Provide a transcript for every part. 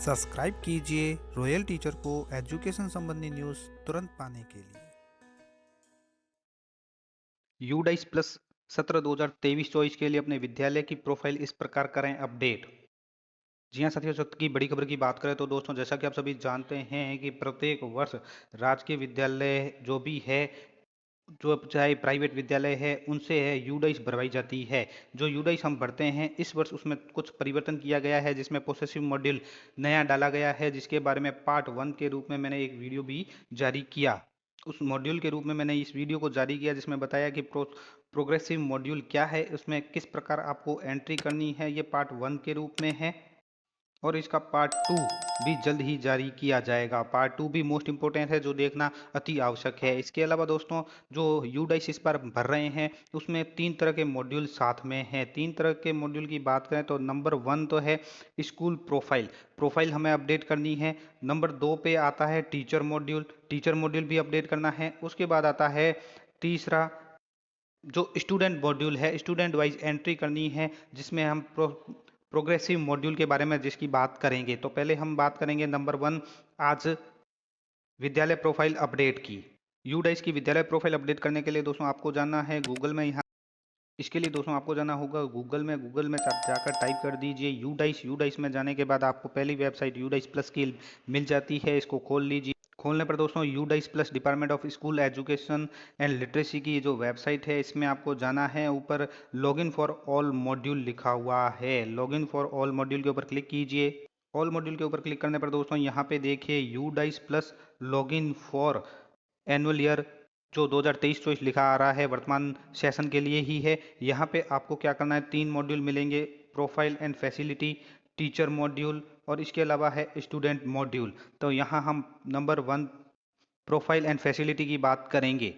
Subscribe कीजिए royal teacher को education संबंधी न्यूज़ तुरंत पाने के लिए। यूडाइस प्लस सत्र 2023-24 के लिए अपने विद्यालय की प्रोफाइल इस प्रकार करें अपडेट। जी हाँ साथियों, सत्र की बड़ी खबर की बात करें तो दोस्तों, जैसा कि आप सभी जानते हैं कि प्रत्येक वर्ष राजकीय विद्यालय जो भी है, जो चाहे प्राइवेट विद्यालय है, उनसे है यूडाइस भरवाई जाती है। जो यूडाइस हम भरते हैं इस वर्ष उसमें कुछ परिवर्तन किया गया है, जिसमें पोसेसिव मॉड्यूल नया डाला गया है, जिसके बारे में पार्ट 1 के रूप में मैंने एक वीडियो भी जारी किया। उस मॉड्यूल के रूप में मैंने इस वीडियो को जारी किया जिसमें बताया कि प्रोग्रेसिव मॉड्यूल क्या है, उसमें किस प्रकार आपको एंट्री करनी है। ये पार्ट 1 के रूप में है और इसका पार्ट 2 भी जल्द ही जारी किया जाएगा। पार्ट 2 भी मोस्ट इंपॉर्टेंट है, जो देखना अति आवश्यक है। इसके अलावा दोस्तों, जो यूडाइस इस बार भर रहे हैं उसमें 3 तरह के मॉड्यूल साथ में हैं। 3 तरह के मॉड्यूल की बात करें तो नंबर 1 तो है स्कूल प्रोफाइल हमें अपडेट करनी है। नंबर 2 पे आता है टीचर मॉड्यूल भी अपडेट करना है। उसके बाद आता है तीसरा, जो स्टूडेंट मॉड्यूल है, स्टूडेंट वाइज एंट्री करनी है, जिसमें हम प्रोग्रेसिव मॉड्यूल के बारे में जिसकी बात करेंगे। तो पहले हम बात करेंगे नंबर 1 आज विद्यालय प्रोफाइल अपडेट की। यूडाइस की विद्यालय प्रोफाइल अपडेट करने के लिए दोस्तों आपको जाना है गूगल में। यहाँ इसके लिए दोस्तों आपको जाना होगा गूगल में जाकर टाइप कर दीजिए यूडाइस में जाने के बाद आपको पहली वेबसाइट यूडाइस प्लस की मिल जाती है। इसको खोल लीजिए। खोलने पर दोस्तों UDISE plus department of school education and literacy की जो वेबसाइट है, इसमें आपको जाना है। ऊपर लॉगिन फॉर ऑल मॉड्यूल लिखा हुआ है, लॉगिन फॉर ऑल मॉड्यूल के ऊपर क्लिक कीजिए। ऑल मॉड्यूल के ऊपर क्लिक करने पर दोस्तों यहाँ पे देखिए UDISE plus login for annual year जो 2023-24 लिखा आ रहा है, वर्तमान सेशन के लिए ही है। यहाँ पे आपको क्या करना है, 3 मॉड्यूल मिलेंगे, profile and facility, teacher module और इसके अलावा है स्टूडेंट मॉड्यूल। तो यहाँ हम नंबर 1 प्रोफाइल एंड फैसिलिटी की बात करेंगे।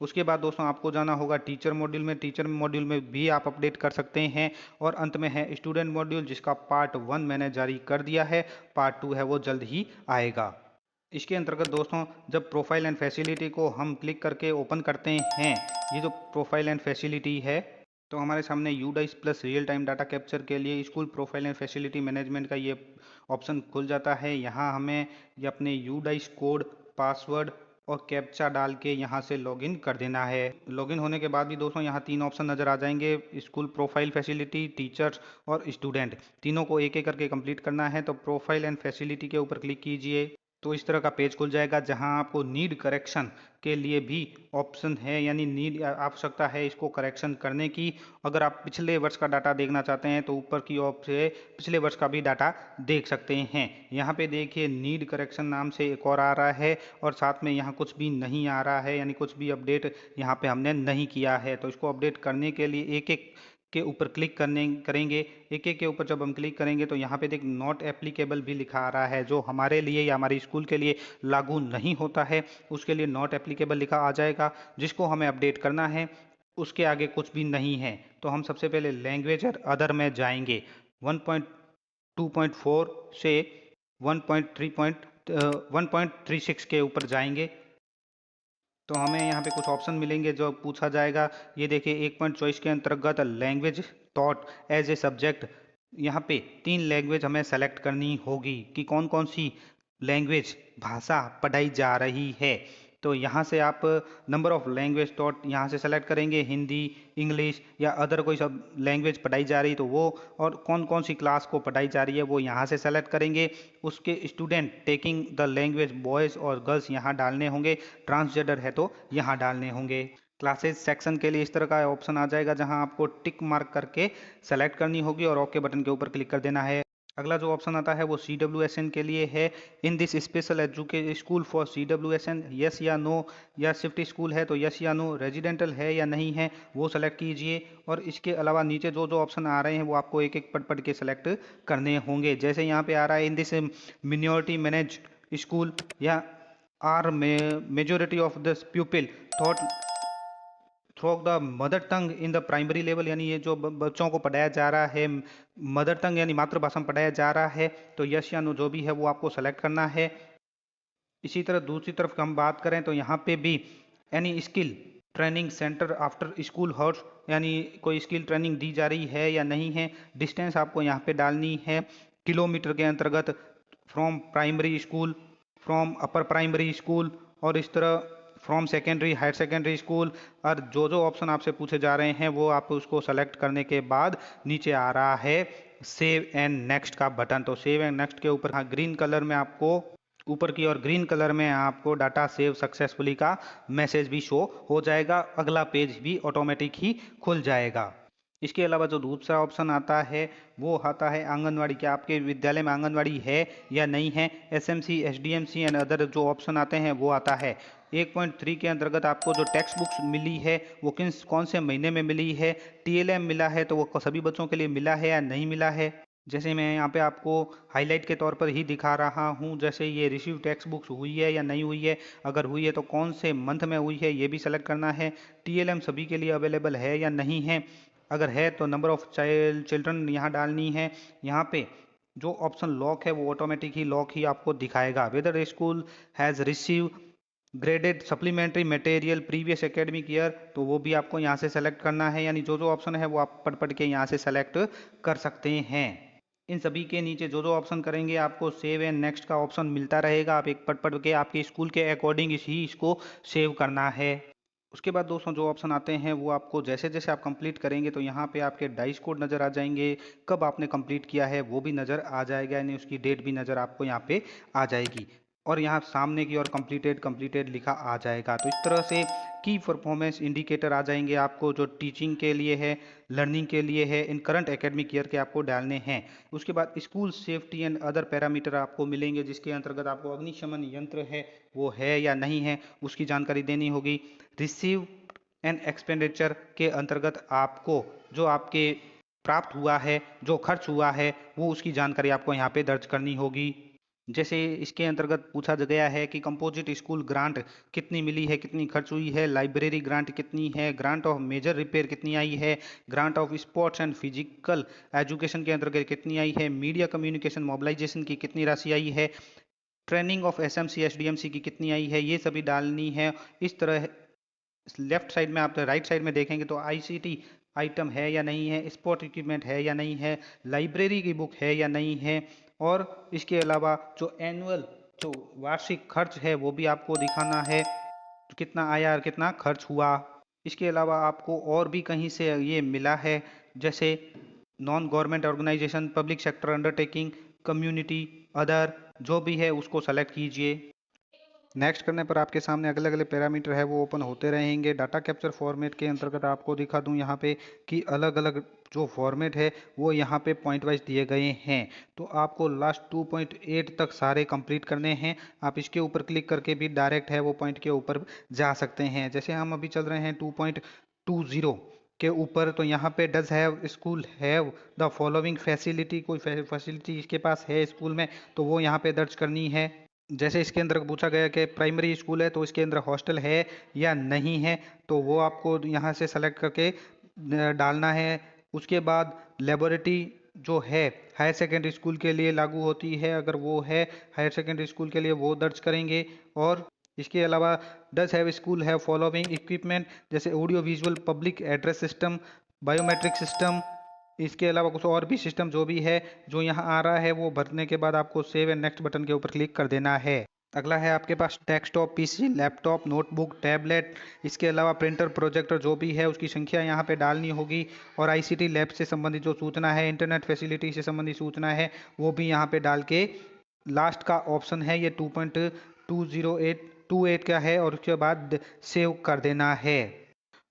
उसके बाद दोस्तों आपको जाना होगा टीचर मॉड्यूल में भी आप अपडेट कर सकते हैं। और अंत में है स्टूडेंट मॉड्यूल, जिसका पार्ट 1 मैंने जारी कर दिया है, पार्ट 2 है वो जल्द ही आएगा। इसके अंतर्गत दोस्तों, जब प्रोफाइल एंड फैसिलिटी को हम क्लिक करके ओपन करते हैं, ये जो प्रोफाइल एंड फैसिलिटी है, तो हमारे सामने UDISE plus real time data capture के लिए school profile and facility management का ये ऑप्शन खुल जाता है। यहाँ हमें ये अपने यूडाइस कोड, पासवर्ड और कैप्चा डाल के यहाँ से लॉगिन कर देना है। लॉगिन होने के बाद भी दोस्तों यहाँ 3 ऑप्शन नज़र आ जाएंगे, स्कूल प्रोफाइल, फैसिलिटी, टीचर्स और स्टूडेंट। तीनों को एक एक करके कंप्लीट करना है। तो प्रोफाइल एंड फैसिलिटी के ऊपर क्लिक कीजिए तो इस तरह का पेज खुल जाएगा, जहां आपको नीड करेक्शन के लिए भी ऑप्शन है, यानी नीड आवश्यकता है इसको करेक्शन करने की। अगर आप पिछले वर्ष का डाटा देखना चाहते हैं तो ऊपर की ऑप से पिछले वर्ष का भी डाटा देख सकते हैं। यहाँ पे देखिए नीड करेक्शन नाम से एक और आ रहा है और साथ में यहाँ कुछ भी नहीं आ रहा है, यानी कुछ भी अपडेट यहाँ पे हमने नहीं किया है। तो इसको अपडेट करने के लिए एक एक के ऊपर क्लिक करेंगे। एक एक के ऊपर जब हम क्लिक करेंगे तो यहाँ पे देख नॉट एप्लीकेबल भी लिखा आ रहा है, जो हमारे लिए या हमारे स्कूल के लिए लागू नहीं होता है, उसके लिए नॉट एप्लीकेबल लिखा आ जाएगा, जिसको हमें अपडेट करना है। उसके आगे कुछ भी नहीं है। तो हम सबसे पहले लैंग्वेज और अदर में जाएंगे। 1.2.4 से 1.36 के ऊपर जाएंगे तो हमें यहाँ पे कुछ ऑप्शन मिलेंगे जो पूछा जाएगा। ये देखिए 1 पॉइंट चॉइस के अंतर्गत language taught as a subject, यहाँ पे 3 लैंग्वेज हमें सेलेक्ट करनी होगी कि कौन कौन सी लैंग्वेज भाषा पढ़ाई जा रही है। तो यहाँ से आप नंबर ऑफ लैंग्वेज टॉट यहाँ से सेलेक्ट करेंगे, हिंदी, इंग्लिश या अदर कोई सब लैंग्वेज पढ़ाई जा रही तो वो, और कौन कौन सी क्लास को पढ़ाई जा रही है वो यहाँ से सेलेक्ट करेंगे। उसके student taking the language boys और गर्ल्स यहाँ डालने होंगे, ट्रांसजेंडर है तो यहाँ डालने होंगे। क्लासेस सेक्शन के लिए इस तरह का ऑप्शन आ जाएगा, जहां आपको टिक मार्क करके सेलेक्ट करनी होगी और ओके बटन के ऊपर क्लिक कर देना है। अगला जो ऑप्शन आता है वो CWSN के लिए है, in this special education school for CWSN, yes या नो, या शिफ्ट स्कूल है तो यस या नो, रेजिडेंटल है या नहीं है वो सेलेक्ट कीजिए। और इसके अलावा नीचे जो जो ऑप्शन आ रहे हैं वो आपको एक एक पढ़ के सेलेक्ट करने होंगे। जैसे यहाँ पे आ रहा है in this minority manage school, या are majority of the pupil thought through the mother tongue in the primary level, यानी ये जो बच्चों को पढ़ाया जा रहा है मदर टंग यानी मातृभाषा में पढ़ाया जा रहा है, तो यस या नो जो भी है वो आपको सेलेक्ट करना है। इसी तरह दूसरी तरफ हम बात करें तो यहाँ पे भी any skill training centre after school horse, यानी कोई स्किल ट्रेनिंग दी जा रही है या नहीं है, डिस्टेंस आपको यहाँ पे डालनी है। किलोमीटर के अंतर्गत from primary school, from upper primary school, और इस तरह from secondary, higher secondary school. और जो जो ऑप्शन आपसे पूछे जा रहे हैं वो आप उसको सेलेक्ट करने के बाद नीचे आ रहा है सेव एंड नेक्स्ट का बटन। तो सेव एंड नेक्स्ट के ऊपर, हाँ, ग्रीन कलर में आपको ऊपर की ओर ग्रीन कलर में आपको डाटा सेव सक्सेसफुली का मैसेज भी शो हो जाएगा, अगला पेज भी ऑटोमेटिक ही खुल जाएगा। इसके अलावा जो दूसरा ऑप्शन आता है वो आता है आंगनवाड़ी। क्या आपके विद्यालय में आंगनवाड़ी है या नहीं है? एसएमसी, एसडीएमसी एंड अदर जो ऑप्शन आते हैं वो आता है। 1.3 के अंतर्गत आपको जो टेक्स्ट बुक्स मिली है वो कौन से महीने में मिली है, टीएलएम मिला है तो वो सभी बच्चों के लिए मिला है या नहीं मिला है। जैसे मैं यहाँ पे आपको हाईलाइट के तौर पर ही दिखा रहा हूँ, जैसे ये रिसीव टेक्स्ट बुक्स हुई है या नहीं हुई है, अगर हुई है तो कौन से मंथ में हुई है ये भी सेलेक्ट करना है। टीएलएम सभी के लिए अवेलेबल है या नहीं है, अगर है तो नंबर ऑफ चिल्ड्रन यहाँ डालनी है। यहाँ पे जो ऑप्शन लॉक है वो ऑटोमेटिक ही लॉक ही आपको दिखाएगा। Whether school has receive graded supplementary material previous academic year, तो वो भी आपको यहाँ से सेलेक्ट करना है। यानी जो जो ऑप्शन है वो आप पढ़ के यहाँ से सेलेक्ट कर सकते हैं। इन सभी के नीचे जो जो ऑप्शन करेंगे आपको सेव एंड नेक्स्ट का ऑप्शन मिलता रहेगा। आप एक पढ़ के आपके स्कूल के अकॉर्डिंग ही इसको सेव करना है। उसके बाद दोस्तों जो ऑप्शन आते हैं वो आपको जैसे जैसे आप कंप्लीट करेंगे तो यहाँ पे आपके डाइस कोड नज़र आ जाएंगे, कब आपने कंप्लीट किया है वो भी नज़र आ जाएगा, यानी उसकी डेट भी नज़र आपको यहाँ पे आ जाएगी। और यहाँ सामने की ओर कंप्लीटेड कंप्लीटेड लिखा आ जाएगा। तो इस तरह से की परफॉर्मेंस इंडिकेटर आ जाएंगे आपको, जो टीचिंग के लिए है, लर्निंग के लिए है, इन करंट एकेडमिक ईयर के आपको डालने हैं। उसके बाद school safety and other parameter आपको मिलेंगे, जिसके अंतर्गत आपको अग्निशमन यंत्र है वो है या नहीं है उसकी जानकारी देनी होगी। रिसीव एंड एक्सपेंडिचर के अंतर्गत आपको जो आपके प्राप्त हुआ है, जो खर्च हुआ है, वो उसकी जानकारी आपको यहाँ पे दर्ज करनी होगी। जैसे इसके अंतर्गत पूछा गया है कि कंपोजिट स्कूल ग्रांट कितनी मिली है, कितनी खर्च हुई है, लाइब्रेरी ग्रांट कितनी है, ग्रांट ऑफ मेजर रिपेयर कितनी आई है, grant of sports and physical education के अंतर्गत कितनी आई है, मीडिया कम्युनिकेशन मोबिलाइजेशन की कितनी राशि आई है, ट्रेनिंग ऑफ एसएमसी एसडीएमसी की कितनी आई है, ये सभी डालनी है। इस तरह लेफ्ट साइड में आप राइट साइड में देखेंगे तो आईसीटी आइटम है या नहीं है, स्पोर्ट इक्विपमेंट है या नहीं है, लाइब्रेरी की बुक है या नहीं है, और इसके अलावा जो एनुअल जो वार्षिक खर्च है वो भी आपको दिखाना है, कितना आया और कितना खर्च हुआ। इसके अलावा आपको और भी कहीं से ये मिला है, जैसे non government organisation, public sector undertaking, community, other, जो भी है उसको सेलेक्ट कीजिए। नेक्स्ट करने पर आपके सामने अलग अलग पैरामीटर है वो ओपन होते रहेंगे। डाटा कैप्चर फॉर्मेट के अंतर्गत आपको दिखा दूं यहाँ पे कि अलग अलग जो फॉर्मेट है वो यहाँ पे पॉइंट वाइज दिए गए हैं। तो आपको लास्ट 2.8 तक सारे कंप्लीट करने हैं। आप इसके ऊपर क्लिक करके भी डायरेक्ट है वो पॉइंट के ऊपर जा सकते हैं। जैसे हम अभी चल रहे हैं 2.20 के ऊपर, तो यहाँ पे does have school have the following facility, कोई फैसिलिटी इसके पास है स्कूल में तो वो यहाँ पे दर्ज करनी है। जैसे इसके अंदर पूछा गया कि प्राइमरी स्कूल है तो इसके अंदर हॉस्टल है या नहीं है, तो वो आपको यहाँ से सेलेक्ट करके डालना है। उसके बाद लेबोरेटरी जो है हायर सेकेंडरी स्कूल के लिए लागू होती है, अगर वो है हायर सेकेंडरी स्कूल के लिए वो दर्ज करेंगे। और इसके अलावा does have school have following equipment, जैसे audio visual public address system, biometric system, इसके अलावा कुछ और भी सिस्टम जो भी है जो यहाँ आ रहा है वो भरने के बाद आपको सेव एंड नेक्स्ट बटन के ऊपर क्लिक कर देना है। अगला है आपके पास desktop PC, laptop, notebook, tablet, इसके अलावा प्रिंटर, प्रोजेक्टर जो भी है उसकी संख्या यहाँ पे डालनी होगी। और आईसीटी लैब से संबंधित जो सूचना है, इंटरनेट फैसिलिटी से संबंधित सूचना है वो भी यहाँ पे डाल के लास्ट का ऑप्शन है ये 2.208 का है और उसके बाद सेव कर देना है।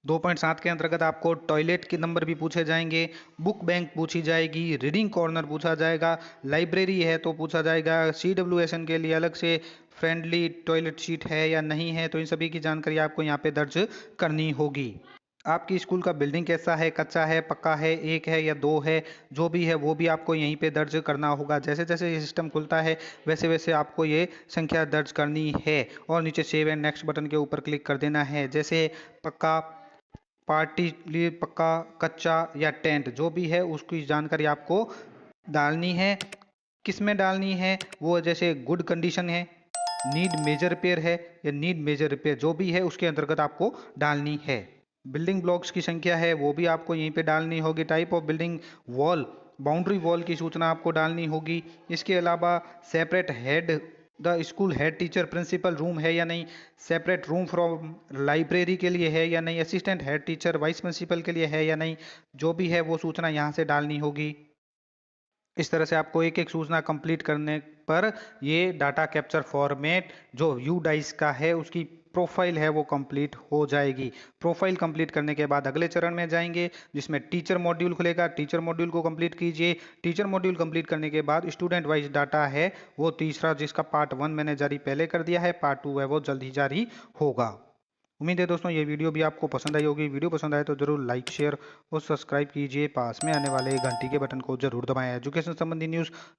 2.7 के अंतर्गत आपको टॉयलेट के नंबर भी पूछे जाएंगे, बुक बैंक पूछी जाएगी, रीडिंग कॉर्नर पूछा जाएगा, लाइब्रेरी है तो पूछा जाएगा, CWSN के लिए अलग से फ्रेंडली टॉयलेट सीट है या नहीं है, तो इन सभी की जानकारी आपको यहाँ पे दर्ज करनी होगी। आपकी स्कूल का बिल्डिंग कैसा है, कच्चा है, पक्का है, एक है या दो है, जो भी है वो भी आपको यहीं पे दर्ज करना होगा। जैसे जैसे ये सिस्टम खुलता है वैसे वैसे आपको ये संख्या दर्ज करनी है और नीचे सेव एंड नेक्स्ट बटन के ऊपर क्लिक कर देना है। जैसे पक्का, पार्टी लिए, पक्का, कच्चा या टेंट, जो भी है उसकी जानकारी आपको डालनी है। किस में डालनी है वो, जैसे गुड कंडीशन है, नीड मेजर रिपेयर है या नीड मेजर रिपेयर, जो भी है उसके अंतर्गत आपको डालनी है। बिल्डिंग ब्लॉक्स की संख्या है वो भी आपको यहीं पे डालनी होगी। Type of building, wall boundary wall की सूचना आपको डालनी होगी। इसके अलावा separate head the school head teacher principal room है या नहीं, सेपरेट रूम फ्रॉम लाइब्रेरी के लिए है या नहीं, assistant head teacher vice principal के लिए है या नहीं, जो भी है वो सूचना यहाँ से डालनी होगी। इस तरह से आपको एक एक सूचना कंप्लीट करने पर ये डाटा कैप्चर फॉर्मेट जो यू डाइस का है उसकी प्रोफाइल है वो कंप्लीट हो जाएगी। प्रोफाइल कंप्लीट करने के बाद अगले चरण में जाएंगे जिसमें टीचर मॉड्यूल खुलेगा। टीचर मॉड्यूल को कंप्लीट कीजिए। टीचर मॉड्यूल कंप्लीट करने के बाद स्टूडेंट वाइज डाटा है वो तीसरा, जिसका पार्ट 1 मैंने जारी पहले कर दिया है, पार्ट 2 है वो जल्द ही जारी होगा। उम्मीद है दोस्तों ये वीडियो भी आपको पसंद आई होगी। वीडियो पसंद आए तो जरूर लाइक शेयर और सब्सक्राइब कीजिए। पास में आने वाले घंटी के बटन को जरूर दबाएं। एजुकेशन संबंधी न्यूज़